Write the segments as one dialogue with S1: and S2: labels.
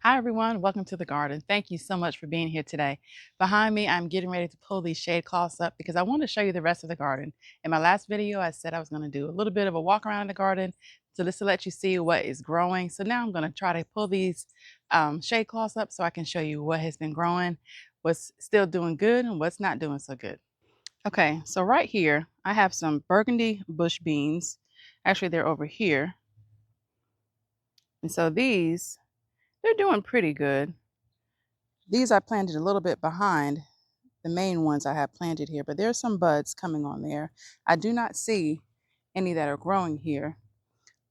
S1: Hi everyone, welcome to the garden. Thank you so much for being here today. Behind me, I'm getting ready to pull these shade cloths up because I want to show you the rest of the garden. In my last video, I said I was going to do a little bit of a walk around in the garden so just to let you see what is growing. So now I'm going to try to pull these shade cloths up so I can show you what has been growing, what's still doing good and what's not doing so good. Okay, so right here, I have some burgundy bush beans. Actually, they're over here. And so they're doing pretty good. These I planted a little bit behind the main ones I have planted here, but there's some buds coming on there. I do not see any that are growing here,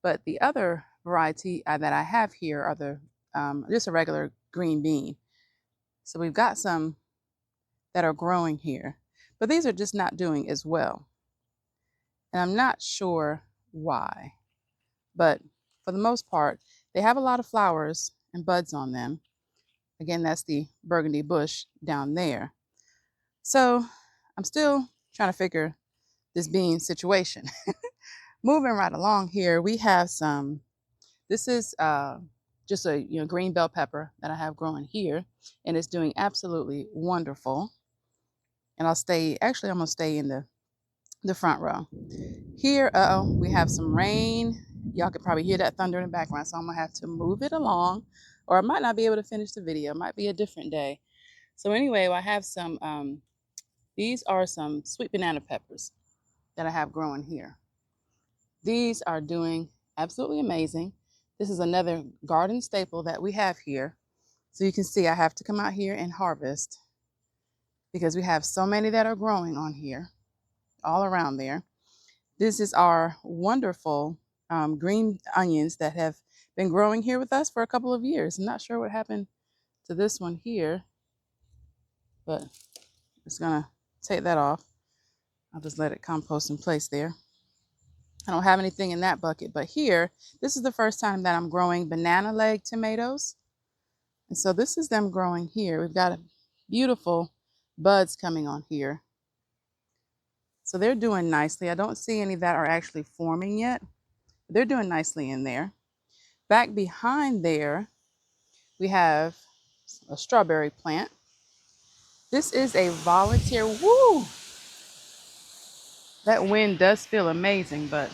S1: but the other variety that I have here are the just a regular green bean. So we've got some that are growing here, but these are just not doing as well. And I'm not sure why, but for the most part, they have a lot of flowers and buds on them. Again, that's the burgundy bush down there. So I'm still trying to figure this bean situation. Moving right along here, we have some, this is just a green bell pepper that I have growing here, and it's doing absolutely wonderful. And I'm gonna stay in the front row. Here, we have some rain. Y'all can probably hear that thunder in the background, so I'm gonna have to move it along, or I might not be able to finish the video. It might be a different day. So anyway, I have some, these are some sweet banana peppers that I have growing here. These are doing absolutely amazing. This is another garden staple that we have here. So you can see I have to come out here and harvest because we have so many that are growing on here, all around there. This is our wonderful green onions that have been growing here with us for a couple of years. I'm not sure what happened to this one here, but it's gonna take that off. I'll just let it compost in place there. I don't have anything in that bucket, but here, this is the first time that I'm growing banana leg tomatoes. And so this is them growing here. We've got beautiful buds coming on here. So they're doing nicely. I don't see any that are actually forming yet. They're doing nicely in there. Back behind there, we have a strawberry plant. This is a volunteer. Woo! That wind does feel amazing, but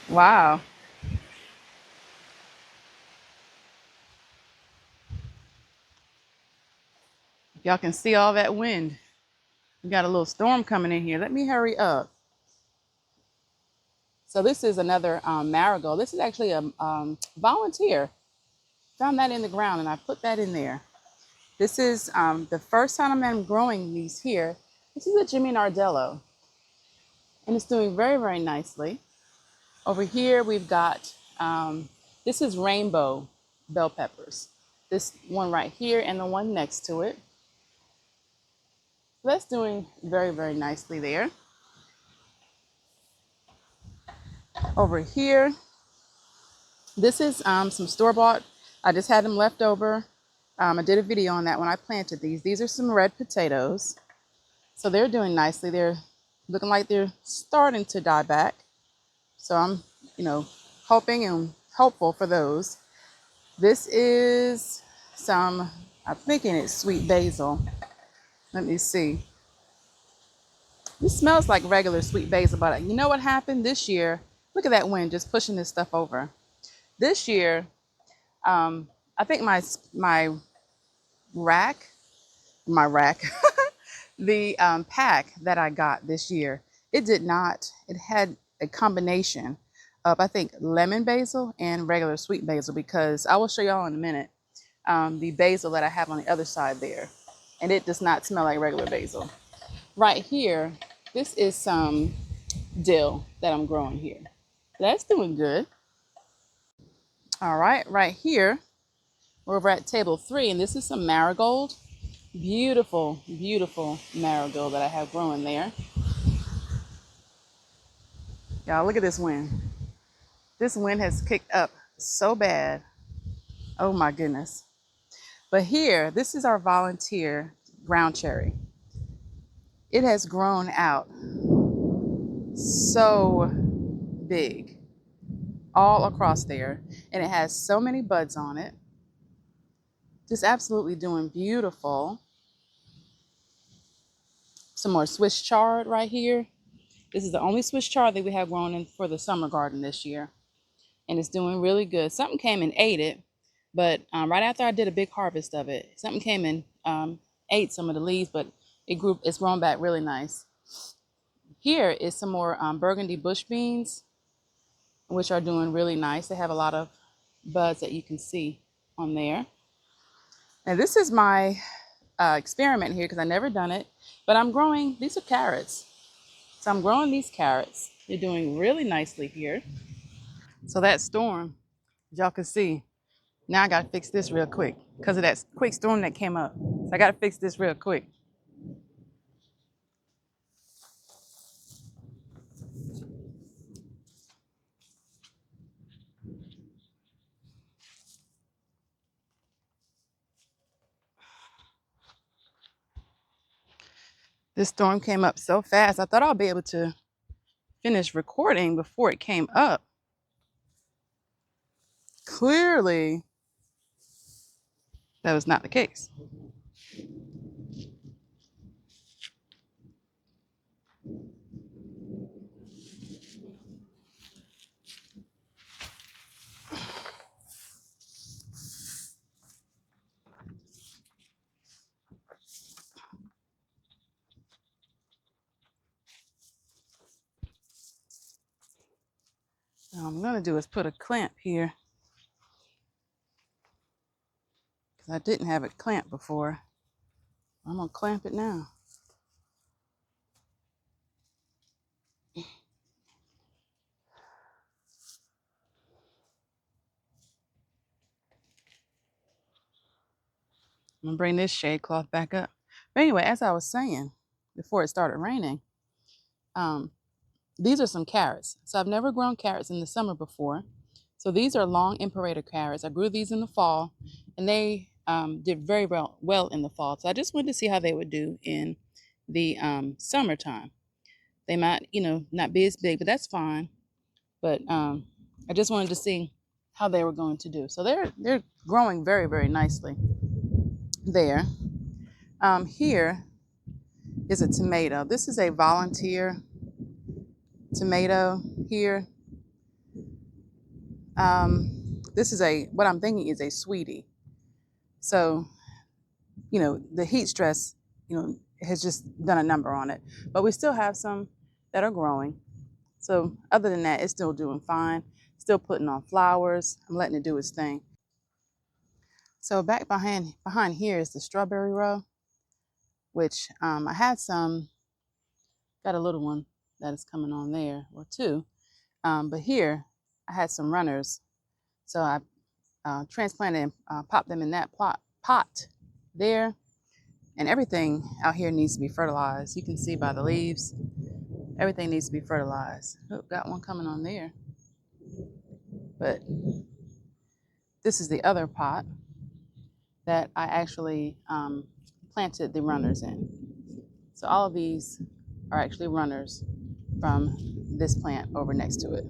S1: wow. Y'all can see all that wind. We got a little storm coming in here. Let me hurry up. So this is another marigold. This is actually a volunteer. Found that in the ground and I put that in there. This is the first time I'm growing these here. This is a Jimmy Nardello. And it's doing very, very nicely. Over here we've got, this is rainbow bell peppers. This one right here and the one next to it. That's doing very, very nicely there. Over here, this is some store-bought. I just had them left over. I did a video on that when I planted these. These are some red potatoes. So they're doing nicely. They're looking like they're starting to die back. So I'm, hoping and hopeful for those. This is some, I'm thinking it's sweet basil. Let me see. This smells like regular sweet basil, but you know what happened this year? Look at that wind just pushing this stuff over. This year, I think my rack, the pack that I got this year, it had a combination of, I think, lemon basil and regular sweet basil, because I will show y'all in a minute the basil that I have on the other side there. And it does not smell like regular basil. Right here, this is some dill that I'm growing here. That's doing good. All right, right here, we're over at table 3, and this is some marigold. Beautiful, beautiful marigold that I have growing there. Y'all, look at this wind. This wind has kicked up so bad. Oh my goodness. But here, this is our volunteer ground cherry. It has grown out so big. all across there. And it has so many buds on it. Just absolutely doing beautiful. Some more Swiss chard right here. This is the only Swiss chard that we have grown in for the summer garden this year. And it's doing really good. Something came and ate it, but right after I did a big harvest of it, something came and ate some of the leaves, but it's grown back really nice. Here is some more burgundy bush beans, which are doing really nice. They have a lot of buds that you can see on there. And this is my experiment here because I never done it, but I'm growing, these are carrots. So I'm growing these carrots. They're doing really nicely here. So that storm, y'all can see, now I gotta fix this real quick because of that quick storm that came up. So I gotta fix this real quick. This storm came up so fast, I thought I'll be able to finish recording before it came up. Clearly, that was not the case. What I'm gonna do is put a clamp here because I didn't have it clamped before. I'm gonna clamp it now. I'm gonna bring this shade cloth back up. But anyway, as I was saying before it started raining, these are some carrots. So I've never grown carrots in the summer before. So these are long imperator carrots. I grew these in the fall, and they did very well in the fall. So I just wanted to see how they would do in the summertime. They might, not be as big, but that's fine. But I just wanted to see how they were going to do. So they're growing very, very nicely there. Here is a tomato. This is a volunteer tomato here. This is what I'm thinking is a sweetie. So, the heat stress, has just done a number on it. But we still have some that are growing. So other than that, it's still doing fine. Still putting on flowers. I'm letting it do its thing. So back behind here is the strawberry row, which I had some, got a little one that is coming on there, or two. But here I had some runners. So I transplanted and popped them in that pot there. And everything out here needs to be fertilized. You can see by the leaves, everything needs to be fertilized. Oh, got one coming on there. But this is the other pot that I actually planted the runners in. So all of these are actually runners from this plant over next to it.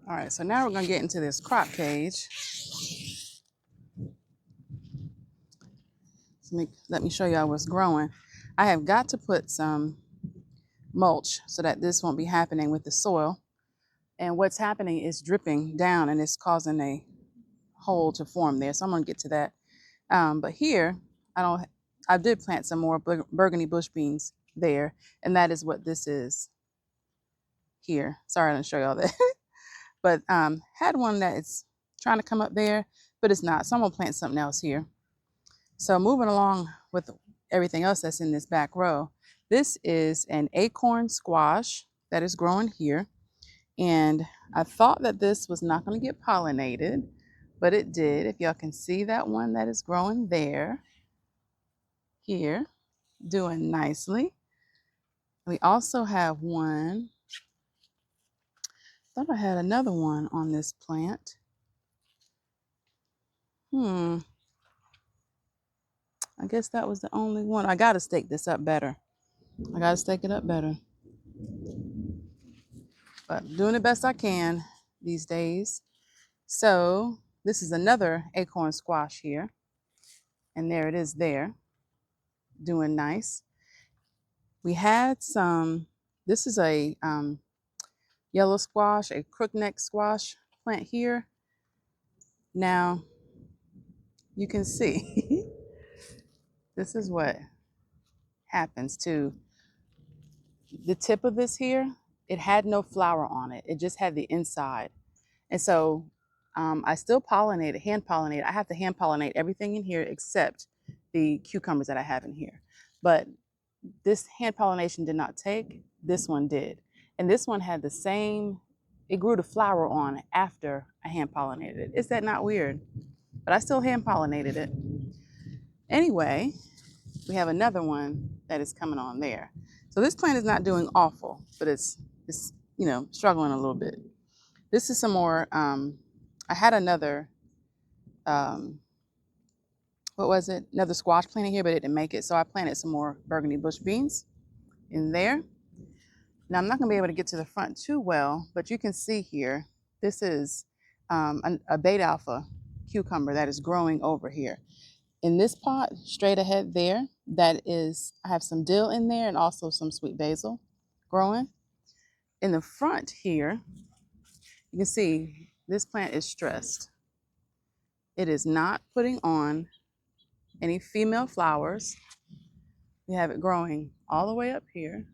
S1: All right, so now we're gonna get into this crop cage. So let me show y'all what's growing. I have got to put some mulch so that this won't be happening with the soil. And what's happening is dripping down and it's causing a hole to form there. So I'm gonna get to that. But here, I did plant some more burgundy bush beans there, and that is what this is here. Sorry, I didn't show y'all that. But had one that is trying to come up there, but it's not. So I'm gonna plant something else here. So moving along with everything else that's in this back row, this is an acorn squash that is growing here. And I thought that this was not going to get pollinated, but it did. If y'all can see that one that is growing there, here, doing nicely. We also have one, I thought I had another one on this plant. I guess that was the only one. I got to stake this up better. I got to stake it up better. but I'm doing the best I can these days. So this is another acorn squash here, and there it is there, doing nice. We had some, this is a yellow squash, a crookneck squash plant here. Now you can see this is what happens to the tip of this here. It had no flower on it. It just had the inside. And so I still pollinate it, hand pollinate. I have to hand pollinate everything in here except the cucumbers that I have in here. But this hand pollination did not take, this one did. And this one had the same, it grew the flower on after I hand pollinated it. Is that not weird? But I still hand pollinated it. Anyway, we have another one that is coming on there. So this plant is not doing awful, but it's you know, struggling a little bit. This is some more, I had another, what was it? Another squash plant in here, but it didn't make it. So I planted some more burgundy bush beans in there. Now I'm not gonna be able to get to the front too well, but you can see here, this is a beta alpha cucumber that is growing over here. In this pot, straight ahead there, that is, I have some dill in there and also some sweet basil growing. In the front here, you can see this plant is stressed. It is not putting on any female flowers. We have it growing all the way up here,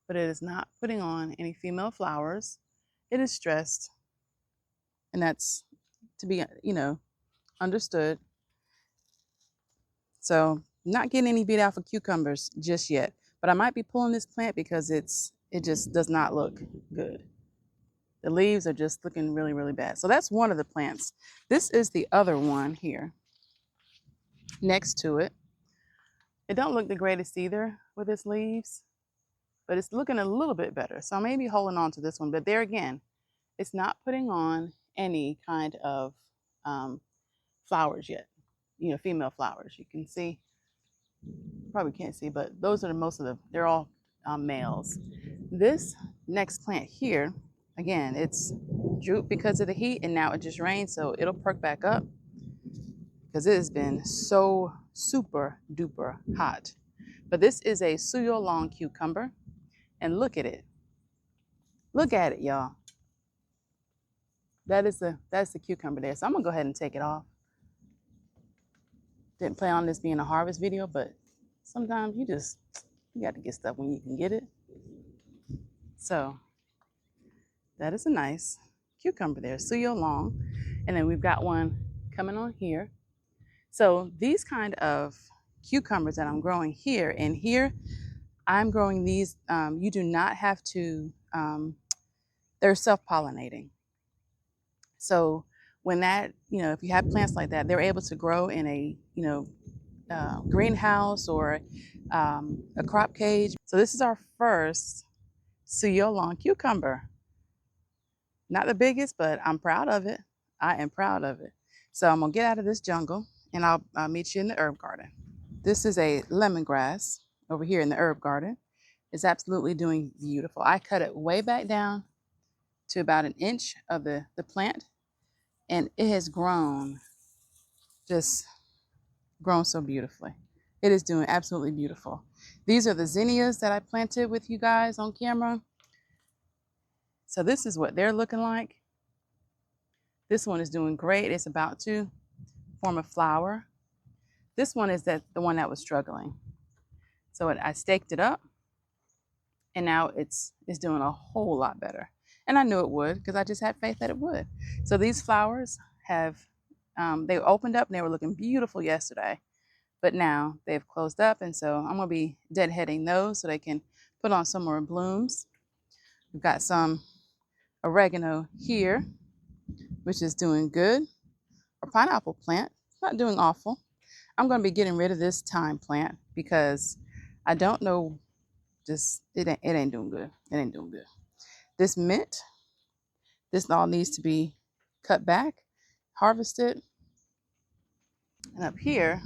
S1: but it is not putting on any female flowers. It is stressed, and that's to be, you know, understood. So not getting any beta alpha cucumbers just yet, but I might be pulling this plant because it just does not look good. The leaves are just looking really, really bad. So that's one of the plants. This is the other one here next to it. It don't look the greatest either with its leaves, but it's looking a little bit better. So I may be holding on to this one, but there again, it's not putting on any kind of flowers yet, you know, female flowers. You can see, probably can't see, but those are most of the, they're all males. This next plant here, again, it's drooped because of the heat and now it just rained, so it'll perk back up because it has been so super duper hot. But this is a suyo long cucumber, and look at it. Look at it, y'all. That's the cucumber there. So I'm gonna go ahead and take it off. Didn't plan on this being a harvest video, but sometimes you got to get stuff when you can get it. So that is a nice cucumber there, suyo long. And then we've got one coming on here. So these kind of cucumbers that I'm growing here, and here I'm growing these, you do not have to, they're self-pollinating. So when that, you know, if you have plants like that, they're able to grow in a, you know, greenhouse or a crop cage. So this is our first suyo long cucumber. Not the biggest, but I'm proud of it. I am proud of it. So I'm gonna get out of this jungle and I'll meet you in the herb garden. This is a lemongrass over here in the herb garden. It's absolutely doing beautiful. I cut it way back down to about an inch of the plant, and it has grown, just grown so beautifully. It is doing absolutely beautiful. These are the zinnias that I planted with you guys on camera. So this is what they're looking like. This one is doing great. It's about to form a flower. This one is the one that was struggling. So I staked it up, and now it's doing a whole lot better. And I knew it would because I just had faith that it would. So these flowers have, they opened up and they were looking beautiful yesterday, but now they've closed up. And so I'm gonna be deadheading those so they can put on some more blooms. We've got some oregano here, which is doing good. Our pineapple plant, not doing awful. I'm gonna be getting rid of this thyme plant because I don't know, just, it ain't doing good. It ain't doing good. This mint, this all needs to be cut back, harvested. And up here,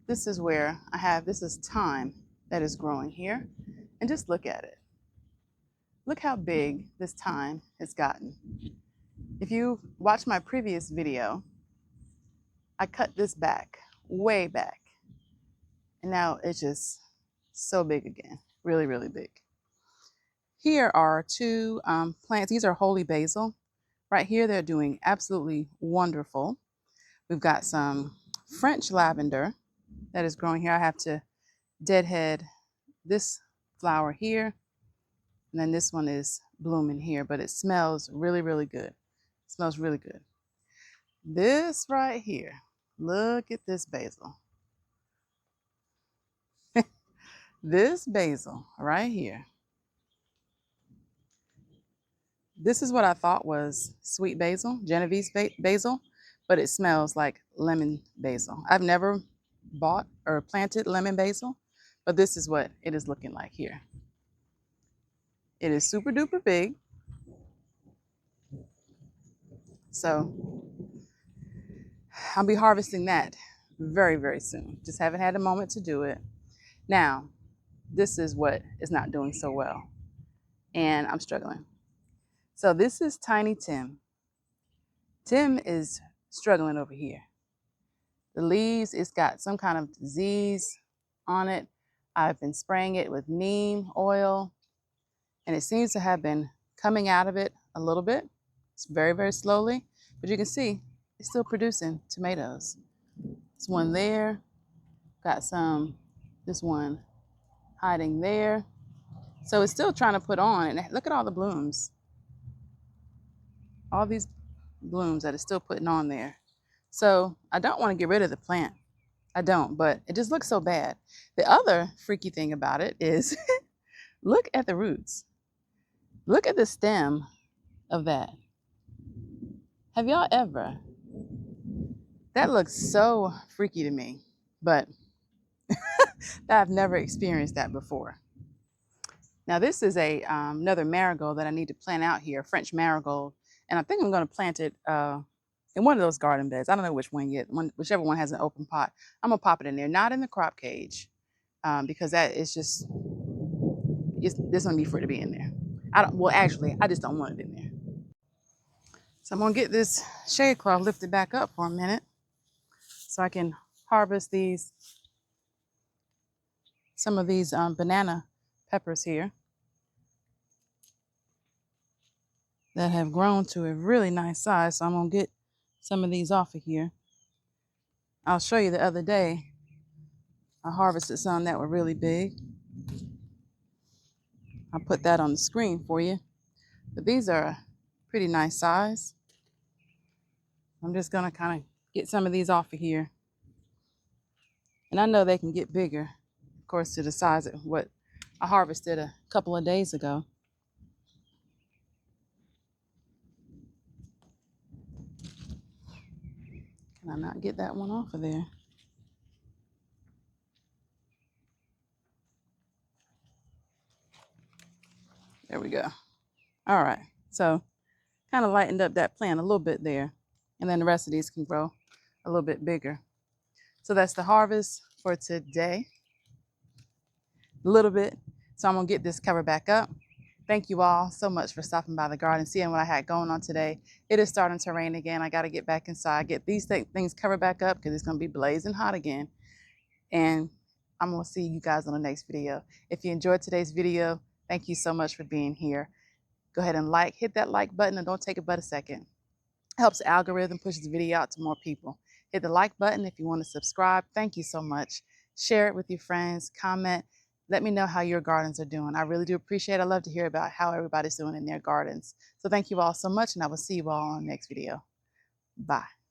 S1: this is where I have, this is thyme that is growing here. And just look at it. Look how big this thyme has gotten. If you watch my previous video, I cut this back, way back. And now it's just so big again, really, really big. Here are two plants. These are holy basil. Right here, they're doing absolutely wonderful. We've got some French lavender that is growing here. I have to deadhead this flower here, and then this one is blooming here, but it smells really, really good. It smells really good. This right here, look at this basil. This basil right here. This is what I thought was sweet basil, Genovese basil, but it smells like lemon basil. I've never bought or planted lemon basil, but this is what it is looking like here. It is super duper big. So I'll be harvesting that very, very soon. Just haven't had a moment to do it. Now, this is what is not doing so well, and I'm struggling. So this is Tiny Tim. Tim is struggling over here. The leaves, it's got some kind of disease on it. I've been spraying it with neem oil, and it seems to have been coming out of it a little bit. It's very, very slowly, but you can see it's still producing tomatoes. There's one there, got some, this one hiding there. So it's still trying to put on, and look at all the blooms. All these blooms that it's still putting on there. So I don't want to get rid of the plant. I don't, but it just looks so bad. The other freaky thing about it is look at the roots. Look at the stem of that. Have y'all ever? That looks so freaky to me, but I've never experienced that before. Now this is a another marigold that I need to plant out here, French marigold, and I think I'm going to plant it in one of those garden beds. I don't know which one yet. Whichever one has an open pot, I'm gonna pop it in there, not in the crop cage, because that is just there's no need for it to be in there. Actually, I just don't want it in there. So I'm gonna get this shade cloth lifted back up for a minute, so I can harvest some of these banana peppers here that have grown to a really nice size. So I'm gonna get some of these off of here. I'll show you the other day, I harvested some that were really big. I'll put that on the screen for you. But these are a pretty nice size. I'm just gonna kind of get some of these off of here. And I know they can get bigger, of course, to the size of what I harvested a couple of days ago. Can I not get that one off of there? There we go. All right, so kind of lightened up that plant a little bit there, and then the rest of these can grow a little bit bigger. So that's the harvest for today. A little bit. So I'm gonna get this cover back up. Thank you all so much for stopping by the garden, seeing what I had going on today. It is starting to rain again. I got to get back inside, get these things covered back up because it's going to be blazing hot again. And I'm going to see you guys on the next video. If you enjoyed today's video, thank you so much for being here. Go ahead and hit that like button, and don't take but a second. It helps the algorithm push the video out to more people. Hit the like button if you want to subscribe. Thank you so much. Share it with your friends, comment. Let me know how your gardens are doing. I really do appreciate it. I love to hear about how everybody's doing in their gardens. So thank you all so much, and I will see you all on the next video. Bye.